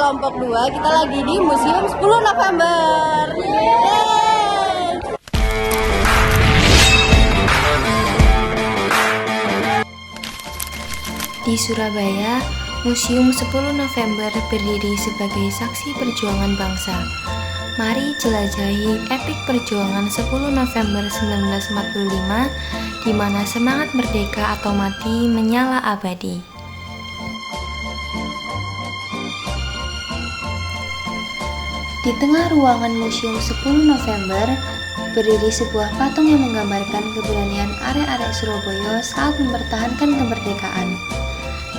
kelompok 2, kita lagi di Museum 10 November. Yeay! Di Surabaya, Museum 10 November berdiri sebagai saksi perjuangan bangsa. Mari jelajahi epik perjuangan 10 November 1945, di mana semangat merdeka atau mati menyala abadi. Di tengah ruangan Museum 10 November, berdiri sebuah patung yang menggambarkan keberanian arek-arek Surabaya saat mempertahankan kemerdekaan.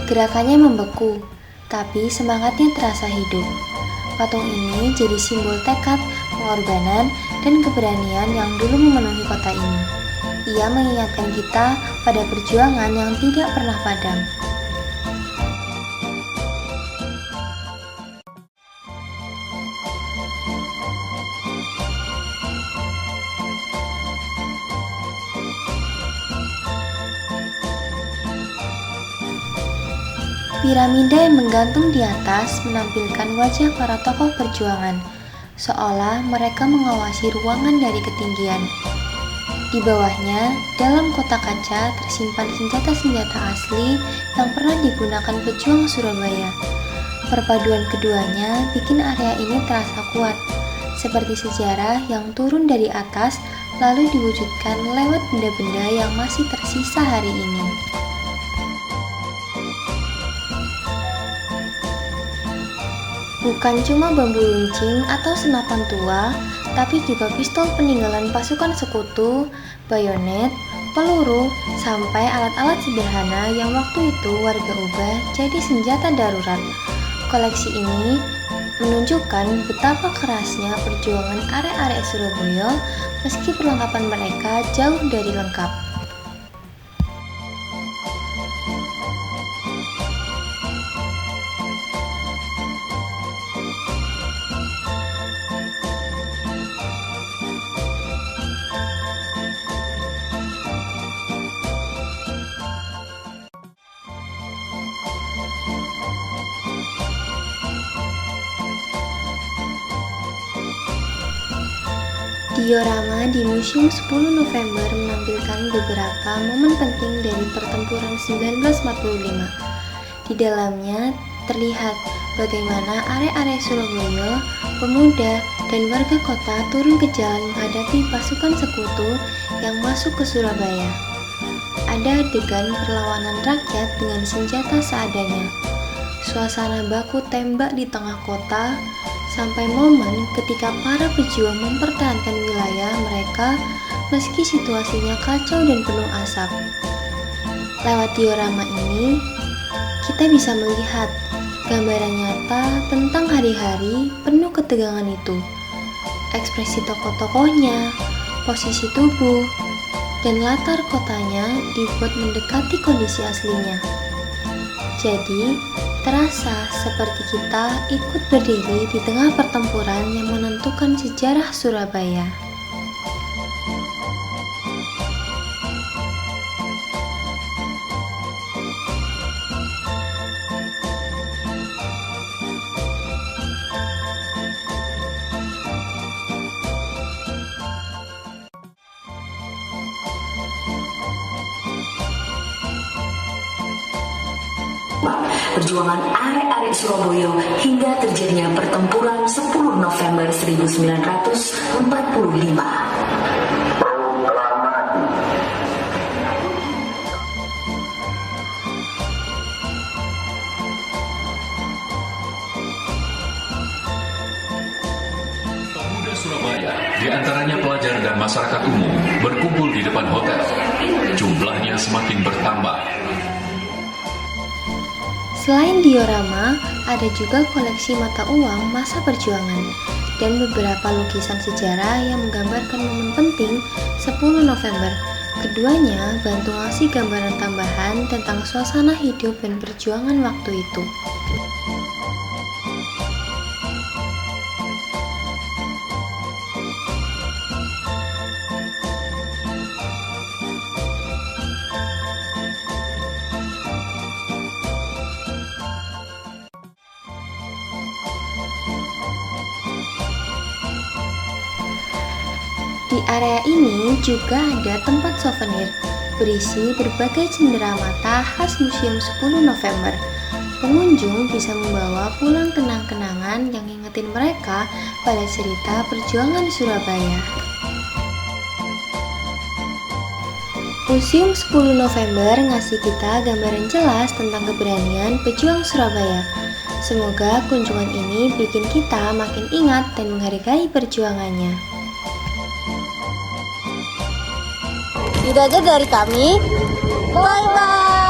Gerakannya membeku, tapi semangatnya terasa hidup. Patung ini jadi simbol tekad, pengorbanan, dan keberanian yang dulu memenuhi kota ini. Ia mengingatkan kita pada perjuangan yang tidak pernah padam. Piramida yang menggantung di atas menampilkan wajah para tokoh perjuangan, seolah mereka mengawasi ruangan dari ketinggian. Di bawahnya, dalam kotak kaca tersimpan senjata-senjata asli yang pernah digunakan pejuang Surabaya. Perpaduan keduanya bikin area ini terasa kuat, seperti sejarah yang turun dari atas lalu diwujudkan lewat benda-benda yang masih tersisa hari ini. Bukan cuma bambu runcing atau senapan tua, tapi juga pistol peninggalan pasukan sekutu, bayonet, peluru, sampai alat-alat sederhana yang waktu itu warga ubah jadi senjata darurat. Koleksi ini menunjukkan betapa kerasnya perjuangan arek-arek Surabaya meski perlengkapan mereka jauh dari lengkap. Diorama di Museum 10 November menampilkan beberapa momen penting dari pertempuran 1945. Di dalamnya terlihat bagaimana arek-arek Surabaya, pemuda, dan warga kota turun ke jalan menghadapi pasukan sekutu yang masuk ke Surabaya. Ada adegan perlawanan rakyat dengan senjata seadanya. Suasana baku tembak di tengah kota, sampai momen ketika para pejuang mempertahankan wilayah mereka meski situasinya kacau dan penuh asap. Lewat diorama ini, kita bisa melihat gambaran nyata tentang hari-hari penuh ketegangan itu. Ekspresi tokoh-tokohnya, posisi tubuh, dan latar kotanya dibuat mendekati kondisi aslinya. Jadi, terasa seperti kita ikut berdiri di tengah pertempuran yang menentukan sejarah Surabaya. Perjuangan arek-arek Surabaya hingga terjadinya pertempuran 10 November 1945. Pemuda Surabaya, di antaranya pelajar dan masyarakat umum, berkumpul di depan hotel. Jumlahnya semakin bertambah. Selain diorama, ada juga koleksi mata uang masa perjuangan dan beberapa lukisan sejarah yang menggambarkan momen penting 10 November. Keduanya bantu ngasih gambaran tambahan tentang suasana hidup dan perjuangan waktu itu. Di area ini juga ada tempat souvenir berisi berbagai cenderamata khas Museum 10 November. Pengunjung bisa membawa pulang kenang-kenangan yang ngingetin mereka pada cerita perjuangan Surabaya. Museum 10 November ngasih kita gambaran jelas tentang keberanian pejuang Surabaya. Semoga kunjungan ini bikin kita makin ingat dan menghargai perjuangannya. Itu aja dari kami. Bye-bye.